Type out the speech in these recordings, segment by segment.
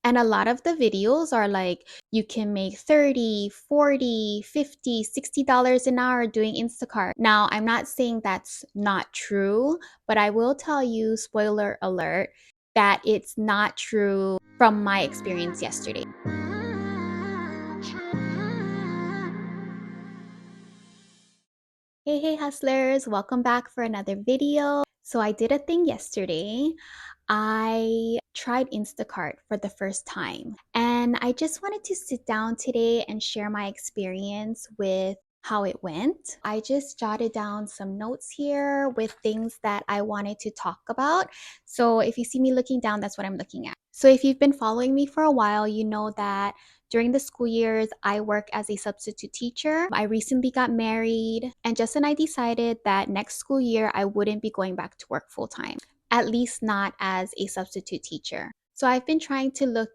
And a lot of the videos are like, you can make 30, 40, 50, $60 an hour doing Instacart. Now, I'm not saying that's not true, but I will tell you, spoiler alert, that it's not true from my experience yesterday. Hey hustlers, welcome back for another video. So I did a thing yesterday. I tried Instacart for the first time, and I just wanted to sit down today and share my experience with how it went. I just jotted down some notes here with things that I wanted to talk about. So if you see me looking down, that's what I'm looking at. So if you've been following me for a while, you know that during the school years, I work as a substitute teacher. I recently got married, and Justin and I decided that next school year, I wouldn't be going back to work full time, at least not as a substitute teacher. So I've been trying to look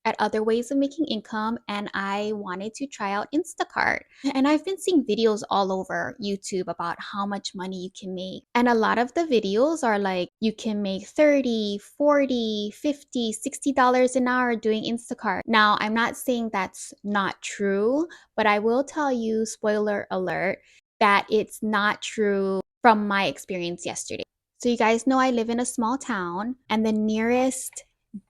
at other ways of making income, and I wanted to try out Instacart. And I've been seeing videos all over YouTube about how much money you can make. And a lot of the videos are like, you can make 30, 40, 50, $60 an hour doing Instacart. Now, I'm not saying that's not true, but I will tell you, spoiler alert, that it's not true from my experience yesterday. So you guys know I live in a small town, and the nearest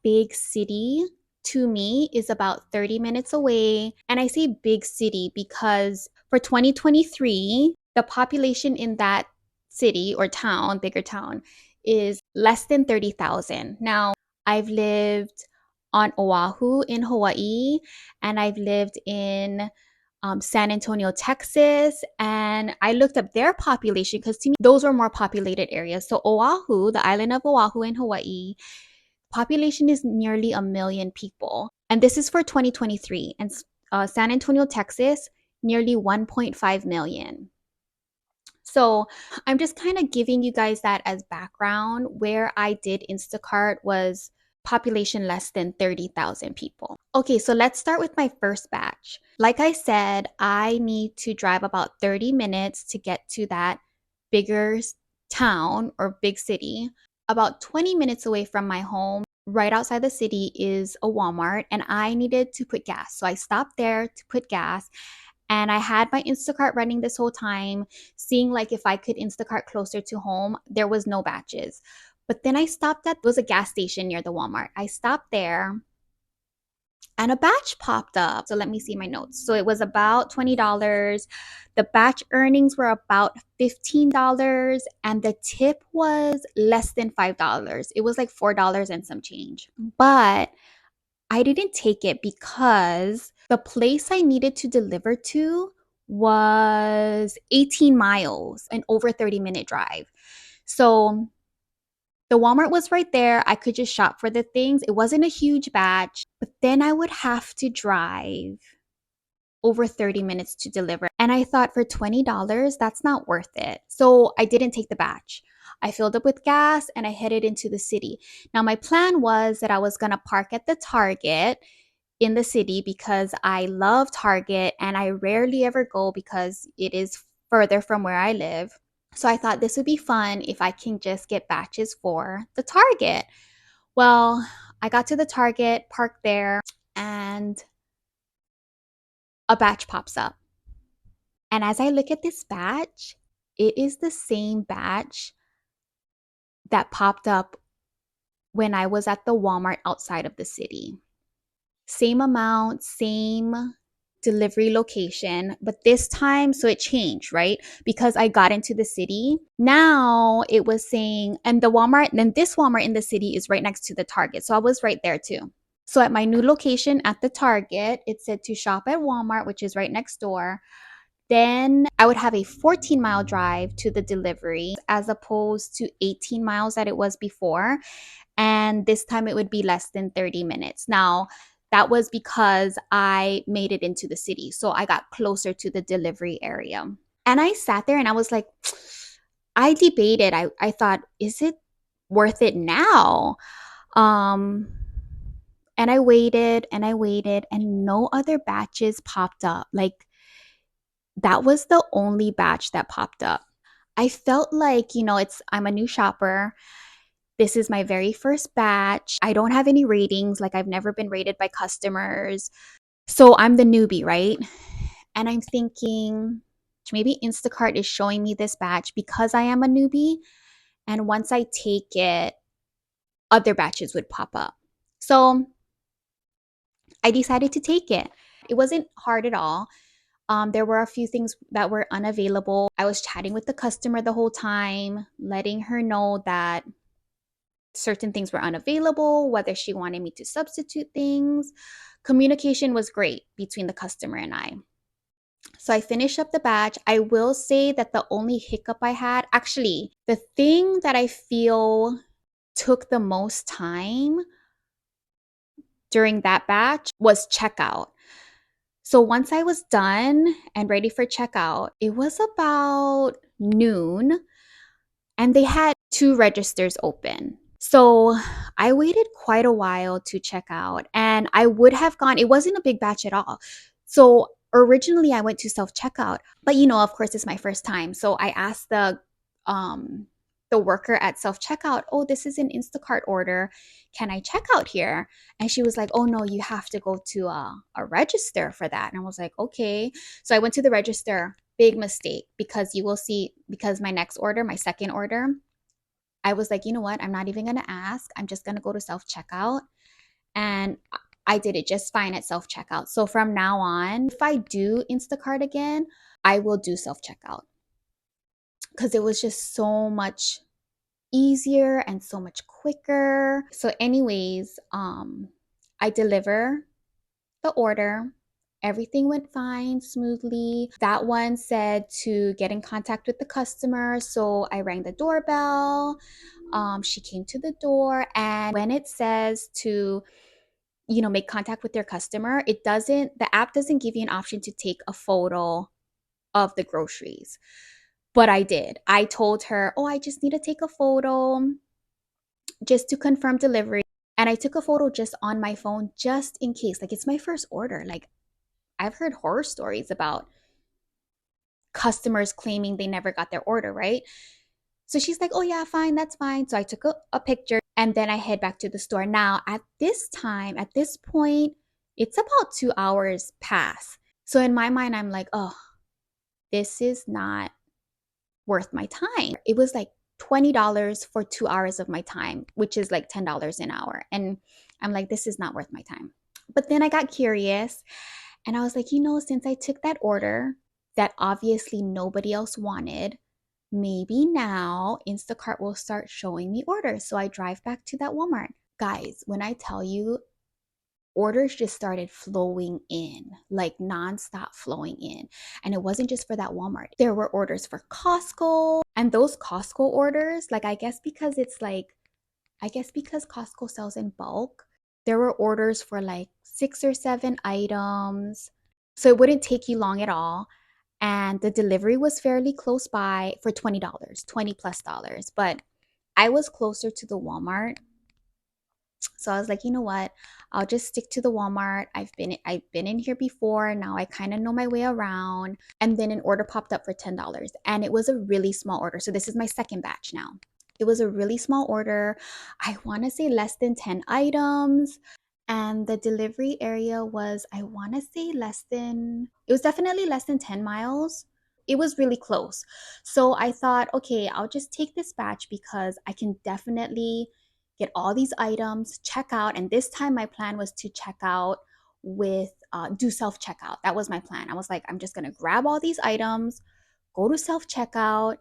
big city to me is about 30 minutes away. And I say big city because for 2023, the population in that city or town, bigger town, is less than 30,000. Now, I've lived on Oahu in Hawaii, and I've lived in San Antonio, Texas, and I looked up their population because to me, those were more populated areas. So Oahu, the island of Oahu in Hawaii, population is nearly 1 million people. And this is for 2023. And San Antonio, Texas, nearly 1.5 million. So I'm just kind of giving you guys that as background. Where I did Instacart was population less than 30,000 people. Okay, so let's start with my first batch. Like I said, I need to drive about 30 minutes to get to that bigger town or big city. About 20 minutes away from my home, right outside the city, is a Walmart, and I needed to put gas. So I stopped there to put gas, and I had my Instacart running this whole time, seeing like if I could Instacart closer to home. There was no batches. But then I stopped at, it was a gas station near the Walmart. I stopped there and a batch popped up. So let me see my notes. So it was about $20. The batch earnings were about $15, and the tip was less than $5. It was like $4 and some change. But I didn't take it because the place I needed to deliver to was 18 miles, an over 30-minute drive. So the Walmart was right there. I could just shop for the things. It wasn't a huge batch, but then I would have to drive over 30 minutes to deliver. And I thought for $20, that's not worth it. So I didn't take the batch. I filled up with gas and I headed into the city. Now, my plan was that I was going to park at the Target in the city because I love Target and I rarely ever go because it is further from where I live. So I thought this would be fun if I can just get batches for the Target. Well, I got to the Target, parked there, and a batch pops up. And as I look at this batch, it is the same batch that popped up when I was at the Walmart outside of the city. Same amount, same delivery location, but this time, so it changed, right? Because I got into the city. Now it was saying, and the Walmart, then this Walmart in the city is right next to the Target. So I was right there too. So at my new location at the Target, it said to shop at Walmart, which is right next door. Then I would have a 14-mile drive to the delivery as opposed to 18 miles that it was before. And this time it would be less than 30 minutes. Now, that was because I made it into the city. So I got closer to the delivery area. And I sat there and I was like, I debated. I thought, is it worth it now? And I waited and I waited and no other batches popped up. Like, that was the only batch that popped up. I felt like, I'm a new shopper. This is my very first batch. I don't have any ratings, like I've never been rated by customers. So I'm the newbie, right? And I'm thinking maybe Instacart is showing me this batch because I am a newbie. And once I take it, other batches would pop up. So I decided to take it. It wasn't hard at all. There were a few things that were unavailable. I was chatting with the customer the whole time, letting her know that certain things were unavailable, whether she wanted me to substitute things. Communication was great between the customer and I. So I finished up the batch. I will say that the only hiccup I had, actually, the thing that I feel took the most time during that batch was checkout. So once I was done and ready for checkout, it was about noon and they had 2 registers open. So I waited quite a while to check out and I would have gone, it wasn't a big batch at all. So originally I went to self checkout, but of course it's my first time. So I asked the worker at self checkout, "Oh, this is an Instacart order. Can I check out here?" And she was like, "Oh no, you have to go to a register for that." And I was like, "Okay." So I went to the register. Big mistake because you will see, because my next order, my second order, I was like, you know what? I'm not even going to ask. I'm just going to go to self checkout. And I did it just fine at self checkout. So from now on, if I do Instacart again, I will do self checkout because it was just so much easier and so much quicker. So, anyways, I deliver the order. Everything went fine, smoothly. That one said to get in contact with the customer. So I rang the doorbell. She came to the door. And when it says to, make contact with their customer, the app doesn't give you an option to take a photo of the groceries. But I did. I told her, "Oh, I just need to take a photo just to confirm delivery." And I took a photo just on my phone, just in case. Like, it's my first order. Like, I've heard horror stories about customers claiming they never got their order, right? So she's like, "Oh, yeah, fine, that's fine." So I took a picture and then I head back to the store. Now, at this point, it's about 2 hours past. So in my mind, I'm like, "Oh, this is not worth my time." It was like $20 for 2 hours of my time, which is like $10 an hour. And I'm like, this is not worth my time. But then I got curious and I was like, since I took that order that obviously nobody else wanted, maybe now Instacart will start showing me orders. So I drive back to that Walmart. Guys, when I tell you, orders just started flowing in, like nonstop flowing in. And it wasn't just for that Walmart. There were orders for Costco. And those Costco orders, like, I guess because Costco sells in bulk, there were orders for like 6 or 7 items. So it wouldn't take you long at all. And the delivery was fairly close by for $20, 20 plus dollars. But I was closer to the Walmart. So I was like, you know what? I'll just stick to the Walmart. I've been in here before. Now I kind of know my way around. And then an order popped up for $10 and it was a really small order. So this is my second batch now. It was a really small order. I want to say less than 10 items. And the delivery area was, I want to say it was definitely less than 10 miles. It was really close. So I thought, okay, I'll just take this batch because I can definitely get all these items, check out. And this time my plan was to check out do self checkout. That was my plan. I was like, I'm just going to grab all these items, go to self checkout,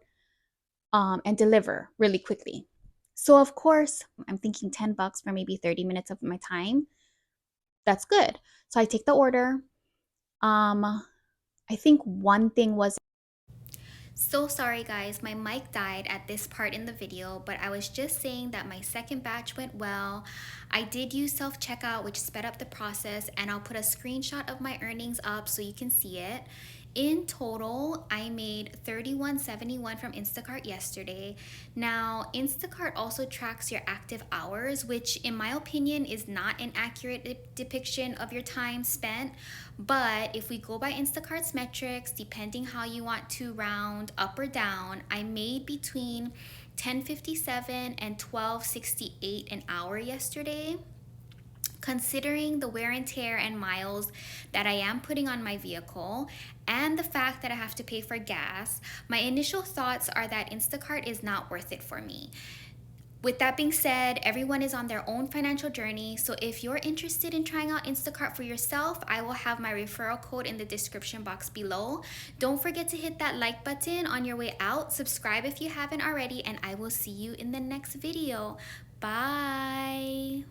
and deliver really quickly. So, of course, I'm thinking $10 for maybe 30 minutes of my time. That's good. So I take the order. I think one thing was, so sorry guys, my mic died at this part in the video, but I was just saying that my second batch went well. I did use self-checkout, which sped up the process, and I'll put a screenshot of my earnings up so you can see it. In total, I made $31.71 from Instacart yesterday. Now, Instacart also tracks your active hours, which in my opinion is not an accurate depiction of your time spent. But if we go by Instacart's metrics, depending how you want to round up or down, I made between $10.57 and $12.68 an hour yesterday. Considering the wear and tear and miles that I am putting on my vehicle and the fact that I have to pay for gas, my initial thoughts are that Instacart is not worth it for me. With that being said, everyone is on their own financial journey. So if you're interested in trying out Instacart for yourself, I will have my referral code in the description box below. Don't forget to hit that like button on your way out. Subscribe if you haven't already, and I will see you in the next video. Bye.